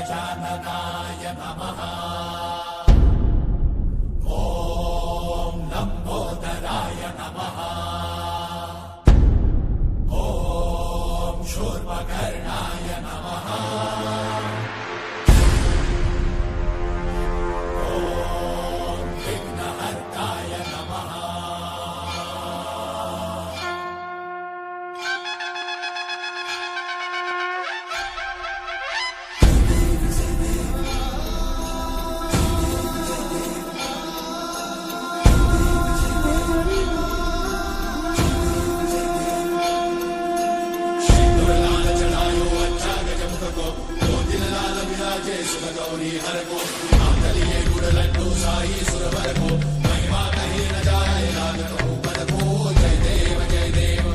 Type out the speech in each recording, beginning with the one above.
गजाननाय नमः। ॐ लम्बोदराय नमः। ॐ शूर्पकर्णाय नमः। ॐ विघ्नहर्ताय नमः। गौरी हर को आंगलिये गुड़ लड्डू साई सुरवर को महिमा कही न जाए लागत ऊपर को। जय देव जय देव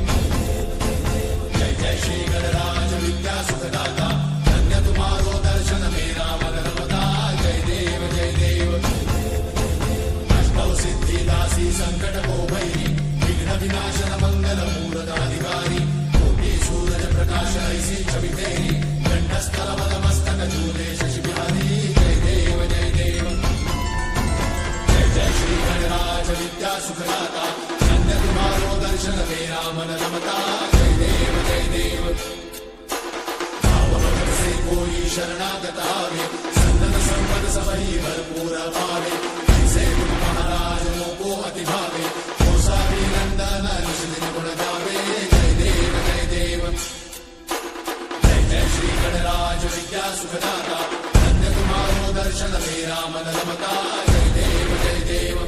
जय जय श्री गणराज विद्या सुखदाता। धन्य तुम्हारो दर्शन मेरा मन रमता। जय देव जय देव अष्टौ सिद्धि दासी संकट को भैरी विघ्न विनाशन मंगल मूर्त अधिकारी। कोटि सूरज प्रकाश ऐसी छवि तेरी कंठस्थल मद मस्तक झूले शशि बिहारी। जय देव जय देव जय जय श्री गणराज विद्या सुखदाता। धन्य तुम्हारो दर्शन मेरा मन रमता। जय देव जय देव भाव भगत से कोई शरणागत आवे। संतन संपद सबही भरपूर पावे। ऐसे गुरु महाराज को अति भावे। गोसावी नंदन निश्चित गुण गावे। जय देव जय देव जय जय श्री गणराज विद्या सुखदाता। धन्य तुम्हारो दर्शन मेरा मन रमता। जय देव जय देव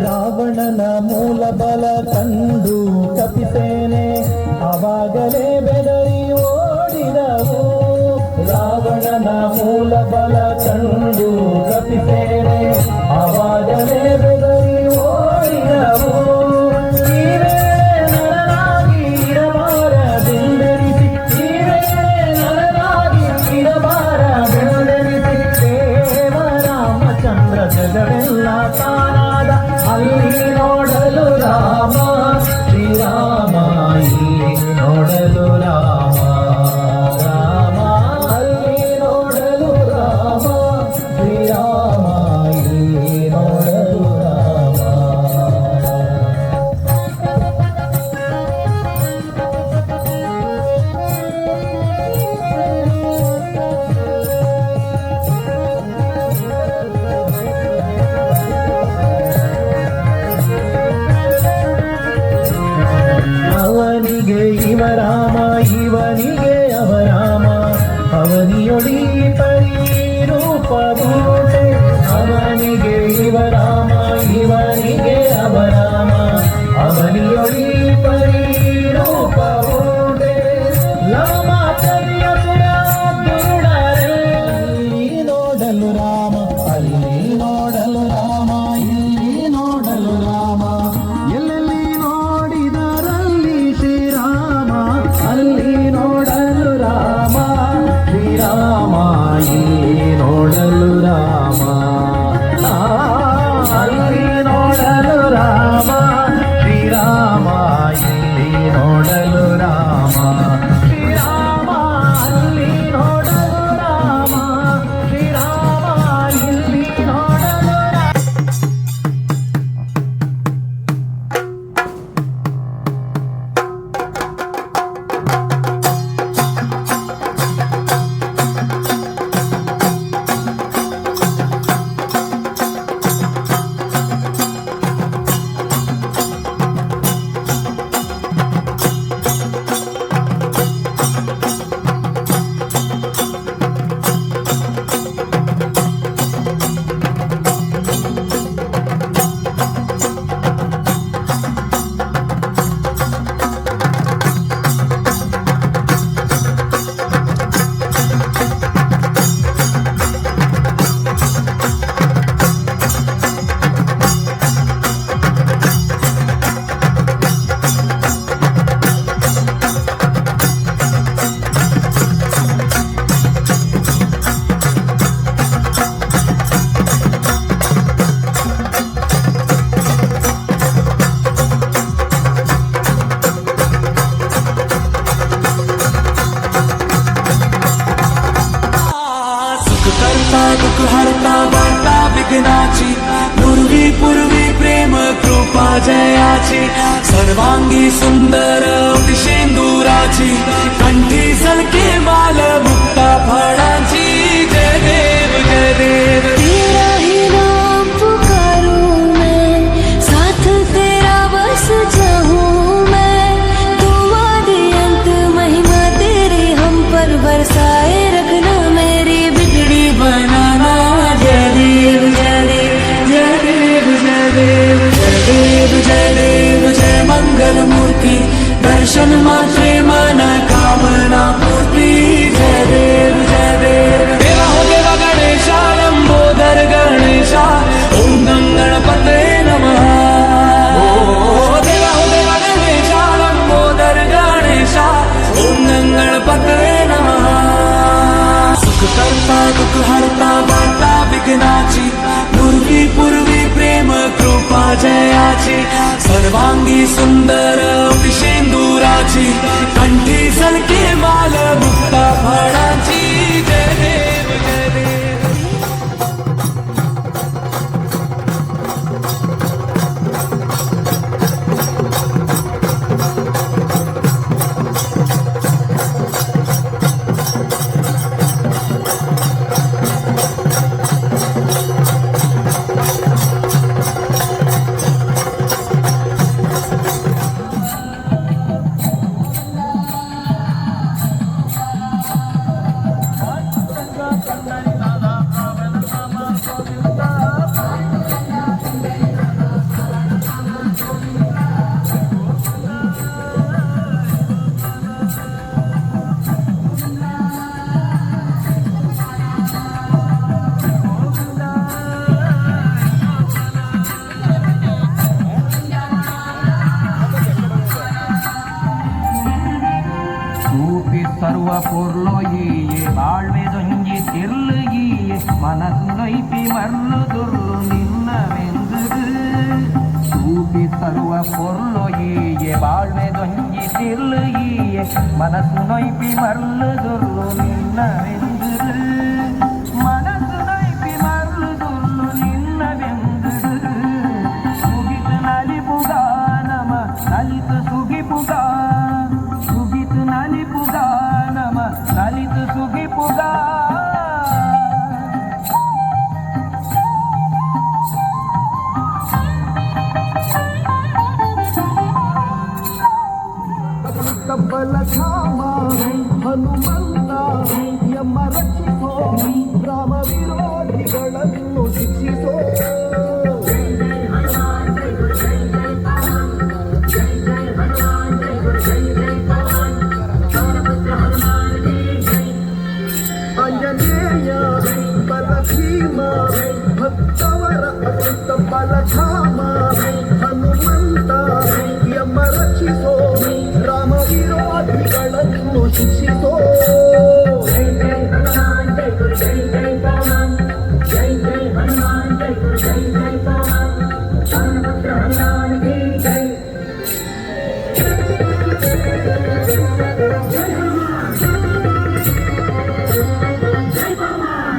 ರಾವಣನ ಮೂಲ ಬಲ ಕಂಡು ಕಪಿಸೇನೆ ಆವಾಗಲೇ ಬೆದರಿ ಓಡಿದವು. ರಾವಣನ ಮೂಲ ಬಲ ಕಂಡು ಕಪಿಸೇನೆ ಆವಾಗಲೇ ಬೆದರಿ ಓಡಿದವು. ಈ ವೇಳೆ ನರನಾಗಿ ಇರಬಾರದೆಂದೆನಿಸಿ, ಈ ವೇಳೆ ನರನಾಗಿ ಇರಬಾರದೆಂದೆನಿಸಿ, ದೇವರಾಮಚಂದ್ರ ಜಗವೆಲ್ಲ ತಾನಾದ ಅಲ್ಲಿ ನೋಡಲು ರಾಮ ಶ್ರೀರಾಮ, ಇಲ್ಲಿ ನೋಡಲು ರಾಮ ರಾಮ, ಅಲ್ಲಿ ನೋಡಲು ರಾಮ ಶ್ರೀರಾಮ, ಇಲ್ಲಿ ನೋಡಲು ರಾಮ. ಅವನಿಗೆ ಇವ ರಾಮ, ಇವನಿಗೆ ಅವ ರಾಮ, ಅವನಿಯೊಡಿ ಪರಿರೂಪಭೂತೆ. ಅವನಿಗೆ ಇವ ರಾಮ, ಇವನಿಗೆ ಅವ ರಾಮ, ಅವನಿಯೊಡಿ ಪರಿರೂಪಭೂತೆ. ಲಮ ಕರಿಯಸುರ ದುರುಡರಲ್ಲಿ ನೋಡಲು ರಾಮ, ಅಲ್ಲಿ ನೋಡಲು ರಾಮ, ಇಲ್ಲಿ ನೋಡಲು ರಾಮ, ಎಲ್ಲೆಲ್ಲಿ ನೋಡಿದರಲ್ಲಿ ಶ್ರೀರಾಮ, ಅಲ್ಲಿ ನೋಡಲು ರಾಮ ಶ್ರೀರಾಮ, ಇಲ್ಲಿ ನೋಡಲು ರಾಮ. ಅಲ್ಲಿ ನೋಡಲು ರಾಮ ಶ್ರೀರಾಮ, ಇಲ್ಲಿ ನೋಡಲು ರಾಮ ಶ್ರೀರಾಮ, ಅಲ್ಲಿ ನೋಡಲು ರಾಮ ಶ್ರೀರಾಮ, ಇಲ್ಲಿ ನೋಡಲು ರಾಮ. दुःख हरता वार्ता विघ्नाची, पूर्वी पूर्वी प्रेम कृपा जयाची, सर्वांगी सुंदर शेंदुराची, कंठी सलके माल मुक्ता फळाची. जय देव जय देव, तेरा ही नाम पुकारूं मैं, साथ तेरा बस जाऊं मैं, तू आदि अंत महिमा तेरी हम पर बरसाए रखना, मेरी बिगड़ी बनाना. जय देव जय देव जय देव जय देव जय देव जय देव जय मंगल मूर्ति, दर्शन मात्रे मन कामना पूर्ति. जय देव जय देव, देवा हो देवा गणेशा, लंबोदर गणेशा, ओम गणपते नमः. ओ देवा हो देवा गणेशा, लंबोदर गणेशा, ओम गणपते नमः. सुख करता दुःख हरता वार्ता विघ्नाची, पूर्वी पूर्वी प्रेम कृपा जयाची, सर्वांगी सुंदर शेंदुराची, कंठी सलके माल मुक्ता फळाची. जय देव जय देव. ತರುವ ಪೊರ್ಲೊಯ್ಯೆ ಬಾಳ್ವೆ ದೊಂಜಿ ತಿರ್ಲುಗಿಯೆ ಮನಸ್ಸು ನೊಯ್ಪಿ ಮರ್ಲು ದುರ್ಲು ನಿನ್ನವೆಂದು ಸೂಪಿ ತರುವ ಪೊರ್ಲೊಯ್ಯೆ ಬಾಳ್ವೆ ದೊಂಜಿ ತಿರ್ಲುಗಿಯೆ ಮನಸ್ಸು ನೊಯ್ಪಿ ಮರ್ಲು ದುರ್ಲು ನಿನ್ನವೆಂದು ಮನಸ್ಸು ನೊಯ್ಪಿ ಮರ್ಲು ದುರ್ಲು ನಿನ್ನವೆಂದು ಸುಗಿತು ನಲಿಪುಗ ನಮ ನಲಿತು ಸುಗಿಪುಗ ಸುಗಿತು ನಲಿಪುಗ ನಮ ನಲಿತು ಸುಗಿಪುಗ ಕಬ್ಬಲ ಧಾಮ ಹನುಮಂತ ಯಮ ರಕ್ಷಿಸೋ ರಾಮ ವಿರೋಧಿಗಳನ್ನು ಶಿಕ್ಷಿಸೋ ಆಂಜನೇಯ ಬಲ ಭೀಮ ಭಕ್ತವರ ಅಮೃತ ಬಲಧಾಮ ಹನುಮಂತ ಯಮ ರಕ್ಷಿಸೋ ರಾಮ ವಿರೋಧಿಗಳನ್ನು ಶಿಕ್ಷಿಸೋ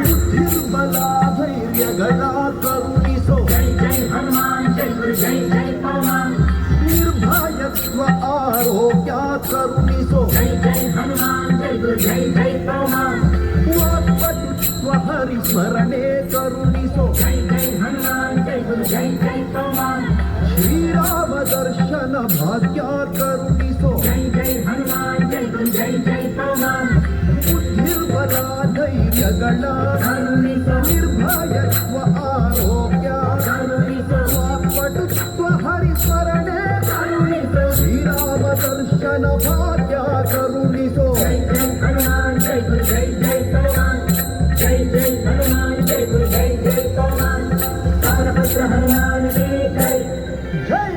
ಬುದ್ಧಿರ್ಬಲ ಧೈರ್ಯಗಳ ಕರುಣಿಸೋ ನಿರ್ಭಯತ್ವ ಆರೋಗ್ಯ ಕರುಣಿಸೋ ವಾಕ್ಪಟುತ್ವ ಹರಿಸ್ಮರಣೆ ಕರುಣಿಸೋ ಶ್ರೀರಾಮ ದರ್ಶನ ಭಾಗ್ಯ ಕರುಣಿಸೋ ಬುದ್ಧಿರ್ಬಲ ಧೈರ್ಯಗಳ ನಿರ್ಭಯತ್ವ ಆರೋಗ್ಯ ವಾಕ್ಪಟುತ್ವ ಹರಿಸ್ಮರಣೆ ಶ್ರೀರಾಮ ದರ್ಶನ ಭಾಗ್ಯ ಕರುಣಿಸೋ ಜೈ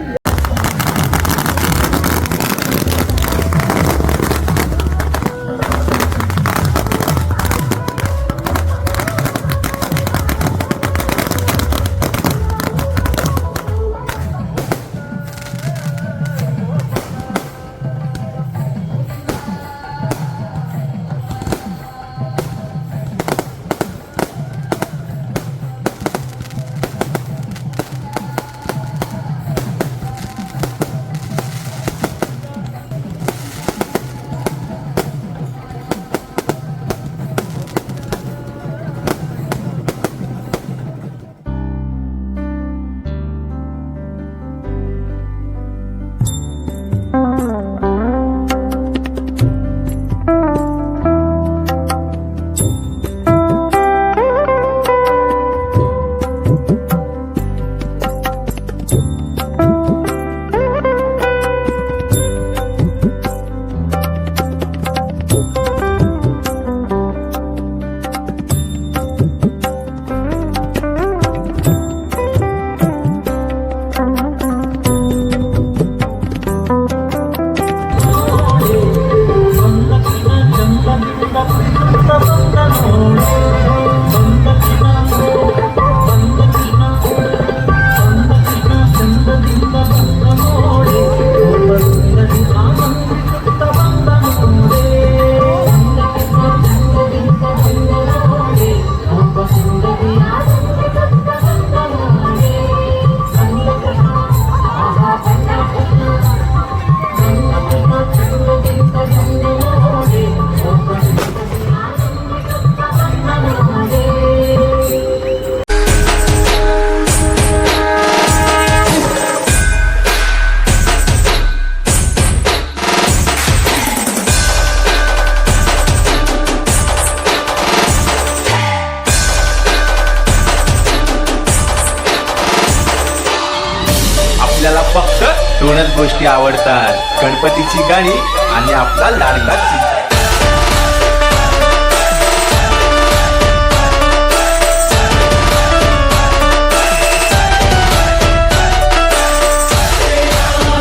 आपल्याला फक्त दोनच गोष्टी आवडतात, गणपतीची गाणी आणि आपला लाडका चिंचा.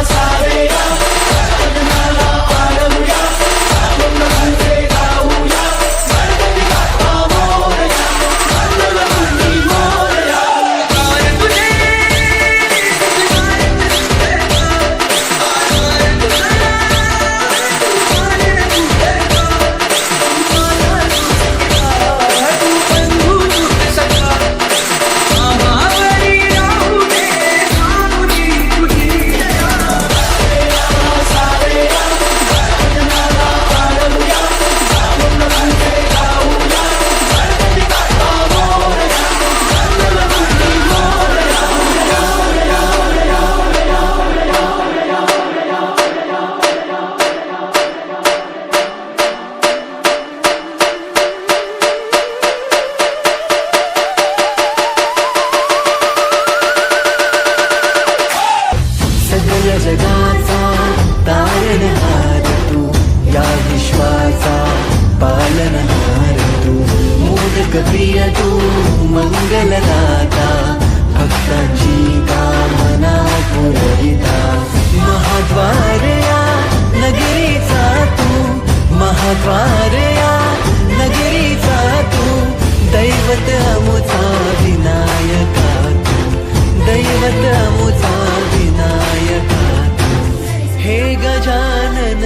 सारे लोकप्रिय तू मंगलदाता भक्तांची कामना पुरविता महाद्वार या नगरीचा तू महाद्वार या नगरीचा तू दैवत अमुचा विनायका तू दैवत अमुचा विनायका तू हे गजानन